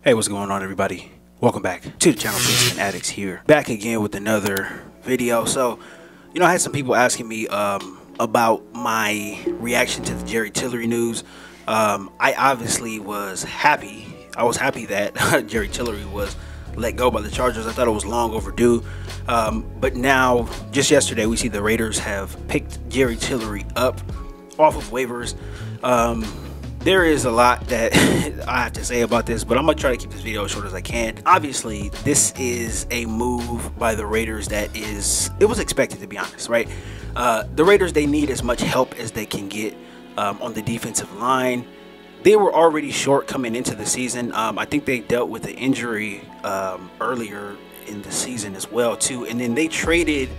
Hey, what's going on, everybody? Welcome back to the channel. Pigskin Addicts here, back again with another video. So, I had some people asking me about my reaction to the Jerry Tillery news. I obviously was happy. I was happy that Jerry Tillery was let go by the Chargers. I thought it was long overdue. But now, just yesterday, we see the Raiders have picked Jerry Tillery up off of waivers. There is a lot that I have to say about this, but I'm going to try to keep this video as short as I can. Obviously, this is a move by the Raiders that it was expected, to be honest, right? The Raiders, they need as much help as they can get on the defensive line. They were already short coming into the season. I think they dealt with an injury earlier in the season as well, too. And then they traded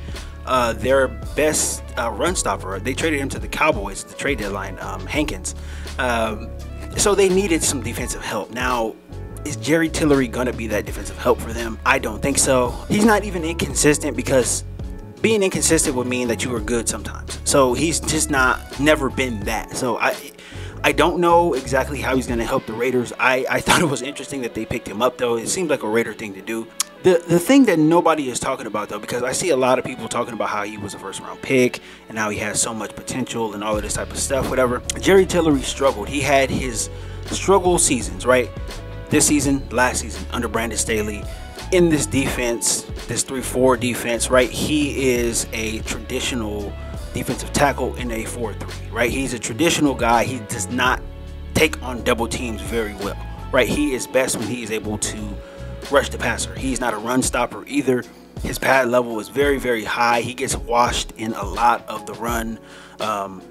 their best run stopper. They traded him to the Cowboys at the trade deadline, Hankins. So they needed some defensive help. Now, is Jerry Tillery going to be that defensive help for them? I don't think so. He's not even inconsistent, because being inconsistent would mean that you are good sometimes. So he's just never been that. So I don't know exactly how he's going to help the Raiders. I thought it was interesting that they picked him up, though. It seemed like a Raider thing to do. The thing that nobody is talking about, though, because I see a lot of people talking about how he was a first-round pick and how he has so much potential and all of this type of stuff, whatever. Jerry Tillery struggled. He had his struggle seasons, right? This season, last season, under Brandon Staley. In this defense, this 3-4 defense, right? He is a traditional defensive tackle in a 4-3, right? He's a traditional guy. He does not take on double teams very well, right? He is best when he is able to rush the passer. He's not a run stopper either. His pad level is very, very high. He gets washed in a lot of the run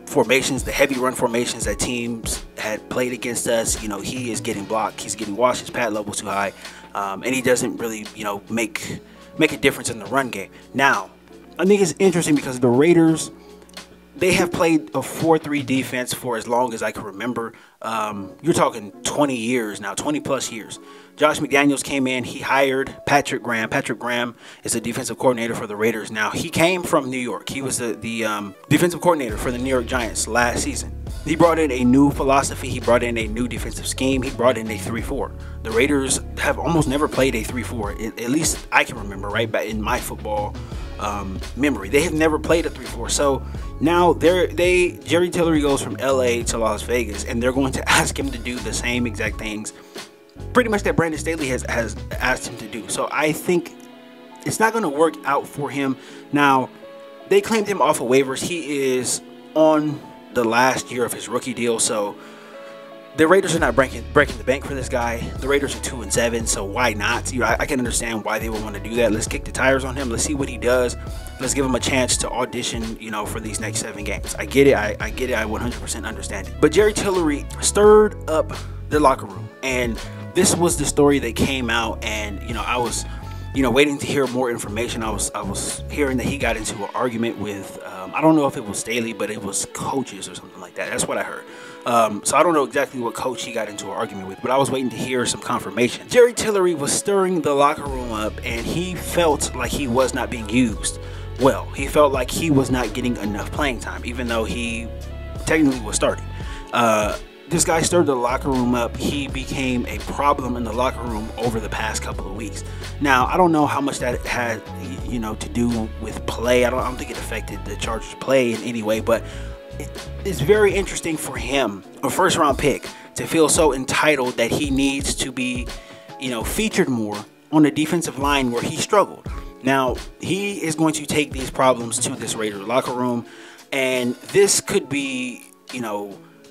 formations, the heavy run formations that teams had played against us. He is getting blocked. He's getting washed. His pad level is too high, and he doesn't really, make a difference in the run game. Now, I think it's interesting because the Raiders, they have played a 4-3 defense for as long as I can remember. You're talking 20 years now, 20 plus years. Josh McDaniels came in. He hired Patrick Graham. Patrick Graham is the defensive coordinator for the Raiders now. He came from New York. He was the defensive coordinator for the New York Giants last season. He brought in a new philosophy. He brought in a new defensive scheme. He brought in a 3-4. The Raiders have almost never played a 3-4, at least I can remember, right? Back in my football memory, they have never played a 3-4. So now Jerry Tillery goes from LA to Las Vegas, and they're going to ask him to do the same exact things pretty much that Brandon Staley has asked him to do. So I think it's not going to work out for him. Now, they claimed him off of waivers. He is on the last year of his rookie deal, so the Raiders are not breaking the bank for this guy. The Raiders are 2-7, so why not? I can understand why they would want to do that. Let's kick the tires on him. Let's see what he does. Let's give him a chance to audition, for these next 7 games. I get it. I get it. I 100% understand it. But Jerry Tillery stirred up the locker room, and this was the story that came out, and I was waiting to hear more information. I was hearing that he got into an argument with I don't know if it was Staley, but it was coaches or something like that. That's what I heard. So I don't know exactly what coach he got into an argument with, but I was waiting to hear some confirmation. Jerry Tillery was stirring the locker room up, and he felt like he was not being used well. He felt like he was not getting enough playing time, even though he technically was starting. This guy stirred the locker room up. He became a problem in the locker room over the past couple of weeks. Now, I don't know how much that had, to do with play. I don't think it affected the Chargers' play in any way, but it's very interesting for him, a first-round pick, to feel so entitled that he needs to be, featured more on the defensive line where he struggled. Now, he is going to take these problems to this Raider locker room, and this could be,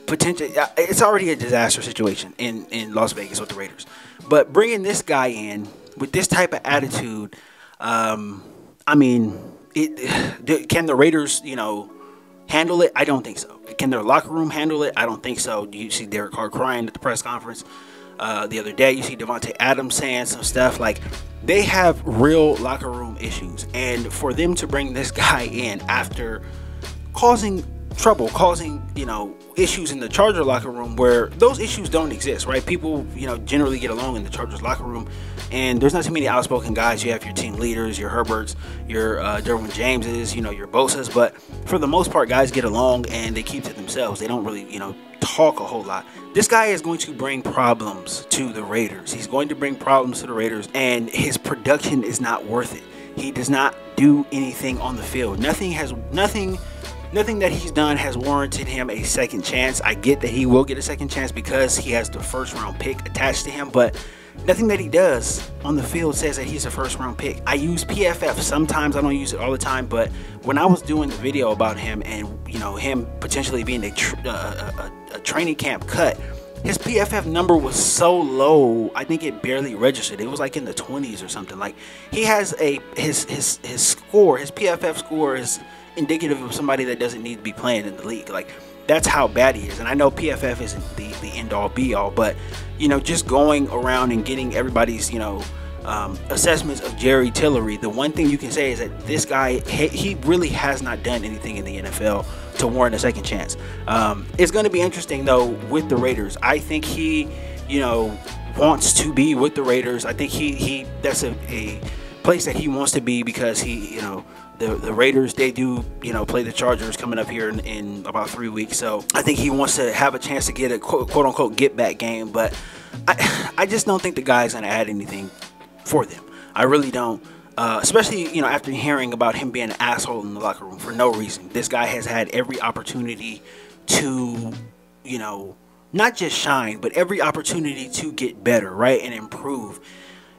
potential. It's already a disaster situation in Las Vegas with the Raiders, but bringing this guy in with this type of attitude, can the Raiders, handle it? I don't think so. Can their locker room handle it? I don't think so. You see Derek Carr crying at the press conference the other day. You see Devontae Adams saying some stuff. Like, they have real locker room issues, and for them to bring this guy in after causing trouble, causing issues in the Charger locker room, where those issues don't exist, right? People generally get along in the Chargers locker room, and there's not too many outspoken guys. You have your team leaders, your Herberts, your Derwin Jameses, your Bosas, but for the most part, guys get along and they keep to themselves. They don't really talk a whole lot. This guy is going to bring problems to the Raiders. He's going to bring problems to the Raiders, and his production is not worth it. He does not do anything on the field. Nothing that he's done has warranted him a second chance. I get that he will get a second chance because he has the first-round pick attached to him, but nothing that he does on the field says that he's a first-round pick. I use PFF sometimes. I don't use it all the time, but when I was doing the video about him and, you know, him potentially being a training camp cut, his PFF number was so low, I think it barely registered. It was like in the 20s or something. Like, he has his score, his PFF score is indicative of somebody that doesn't need to be playing in the league. Like, that's how bad he is. And I know PFF isn't the end-all be-all, but, you know, just going around and getting everybody's, you know, assessments of Jerry Tillery, the one thing you can say is that this guy, he really has not done anything in the NFL to warrant a second chance. It's going to be interesting, though, with the Raiders. I think he, you know, wants to be with the Raiders. I think that's a place that he wants to be because he, you know, the Raiders, they do, you know, play the Chargers coming up here in about 3 weeks. So I think he wants to have a chance to get a quote-unquote get-back game. But I just don't think the guy's going to add anything for them. I really don't. Especially, you know, after hearing about him being an asshole in the locker room for no reason. This guy has had every opportunity to, you know, not just shine, but every opportunity to get better, right, and improve,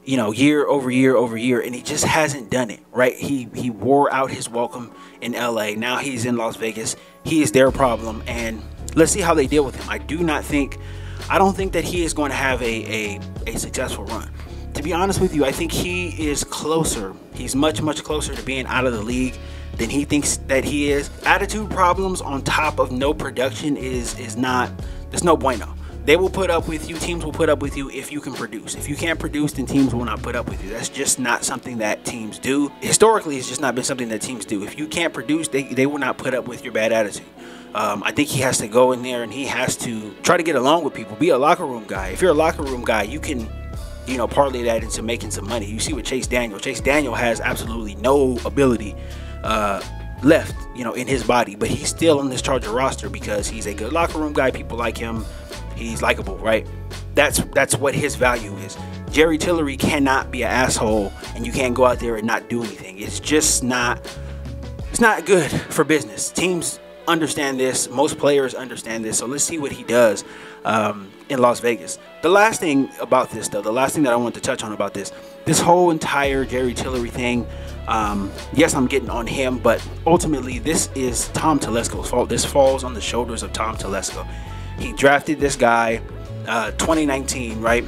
you know, year over year over year, and he just hasn't done it, right? He wore out his welcome in LA. Now he's in Las Vegas. He is their problem, and let's see how they deal with him. I don't think that he is going to have a successful run. To be honest with you, I think he is closer. He's much, much closer to being out of the league than he thinks that he is. Attitude problems on top of no production is not, there's no bueno. They will put up with you. Teams will put up with you if you can produce. If you can't produce, then teams will not put up with you. That's just not something that teams do. Historically, it's just not been something that teams do. If you can't produce, they will not put up with your bad attitude. I think he has to go in there and he has to try to get along with people. Be a locker room guy. If you're a locker room guy, you can, you know, parlay that into making some money. You see with Chase Daniel. Chase Daniel has absolutely no ability left, you know, in his body, but he's still on this Charger roster because he's a good locker room guy. People like him. He's likable, right? That's what his value is. Jerry Tillery cannot be an asshole, and you can't go out there and not do anything. It's just not. It's not good for business. Teams understand this. Most players understand this. So let's see what he does in Las Vegas. The last thing about this, though, the last thing that I want to touch on about this whole entire Jerry Tillery thing. Yes, I'm getting on him, but ultimately this is Tom Telesco's fault. This falls on the shoulders of Tom Telesco. He drafted this guy 2019, right?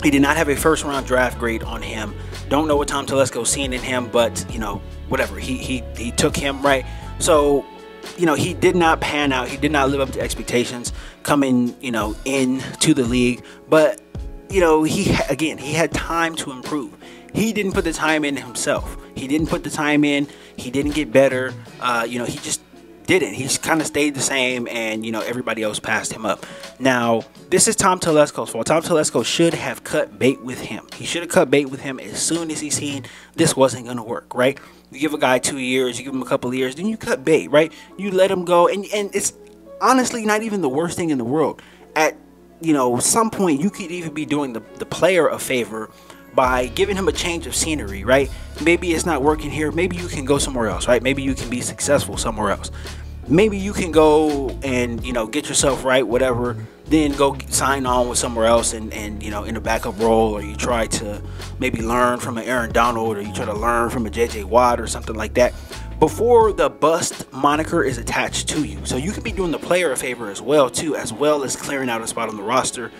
He did not have a first-round draft grade on him. Don't know what Tom Telesco's seeing in him, but, you know, whatever. He took him, right? So, you know, he did not pan out. He did not live up to expectations coming, you know, into the league. But, you know, he had time to improve. He didn't put the time in himself. He didn't put the time in. He didn't get better. You know, he just didn't. He's kind of stayed the same, and, you know, everybody else passed him up. Now, this is Tom Telesco's fault. Tom Telesco should have cut bait with him. He should have cut bait with him as soon as he seen this wasn't going to work, right? You give a guy 2 years, you give him a couple of years, then you cut bait, right? You let him go, and it's honestly not even the worst thing in the world. At, you know, some point, you could even be doing the player a favor by giving him a change of scenery, right? Maybe it's not working here. Maybe you can go somewhere else, right? Maybe you can be successful somewhere else. Maybe you can go and, you know, get yourself right, whatever, then go sign on with somewhere else and you know, in a backup role, or you try to maybe learn from an Aaron Donald, or you try to learn from a JJ Watt or something like that before the bust moniker is attached to you. So you could be doing the player a favor as well, too, as well as clearing out a spot on the roster,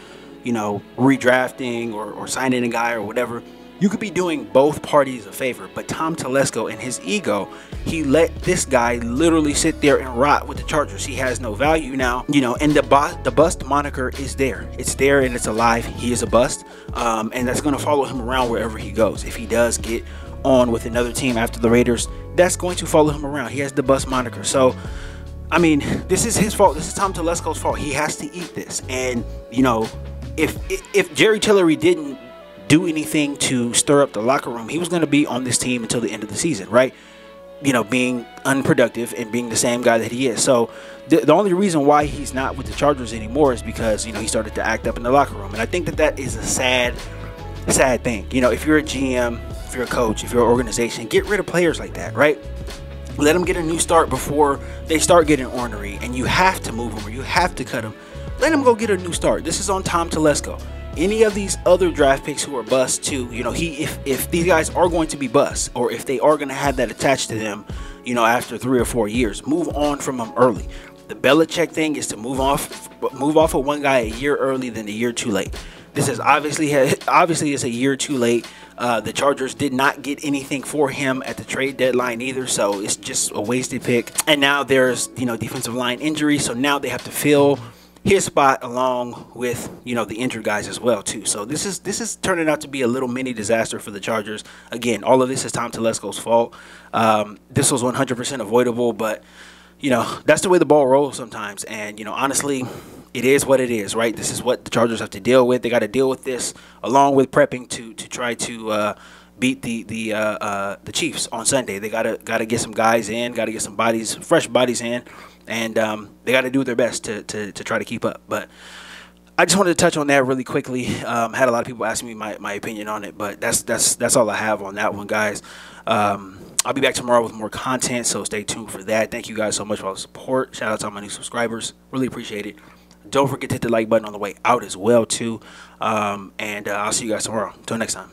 you know, redrafting or signing a guy or whatever. You could be doing both parties a favor, but Tom Telesco and his ego, he let this guy literally sit there and rot with the Chargers. He has no value now, you know, and the bust moniker is there. It's there and it's alive. He is a bust, and that's going to follow him around wherever he goes. If he does get on with another team after the Raiders, that's going to follow him around. He has the bust moniker. So, I mean, this is his fault. This is Tom Telesco's fault. He has to eat this. And, you know, if Jerry Tillery didn't do anything to stir up the locker room, he was going to be on this team until the end of the season, right? being unproductive and being the same guy that he is. So the only reason why he's not with the Chargers anymore is because, he started to act up in the locker room. And I think that is a sad thing. If you're a GM, if you're a coach, if you're an organization, get rid of players like that, right? Let them get a new start before they start getting ornery, and you have to move them or you have to cut them. Let them go get a new start. This is on Tom Telesco. Any of these other draft picks who are bust too, if these guys are going to be bust, or if they are going to have that attached to them, after 3 or 4 years, move on from them early. The Belichick thing is to move off of one guy a year early than a year too late. This is obviously it's a year too late. The Chargers did not get anything for him at the trade deadline either, so it's just a wasted pick. And now there's defensive line injury, so now they have to fill his spot along with the injured guys as well too. So this is turning out to be a little mini disaster for the Chargers. Again, all of this is Tom Telesco's fault. This was 100% avoidable, but that's the way the ball rolls sometimes. And honestly, it is what it is, right? This is what the Chargers have to deal with. They got to deal with this along with prepping to try to beat the Chiefs on Sunday. They gotta get some guys in, gotta get some fresh bodies in, and they got to do their best to try to keep up. But I just wanted to touch on that really quickly. Had a lot of people asking me my opinion on it, but that's all I have on that one, guys. I'll be back tomorrow with more content, so stay tuned for that. Thank you guys so much for all the support. Shout out to all my new subscribers. Really appreciate it. Don't forget to hit the like button on the way out as well too. And I'll see you guys tomorrow. Until next time.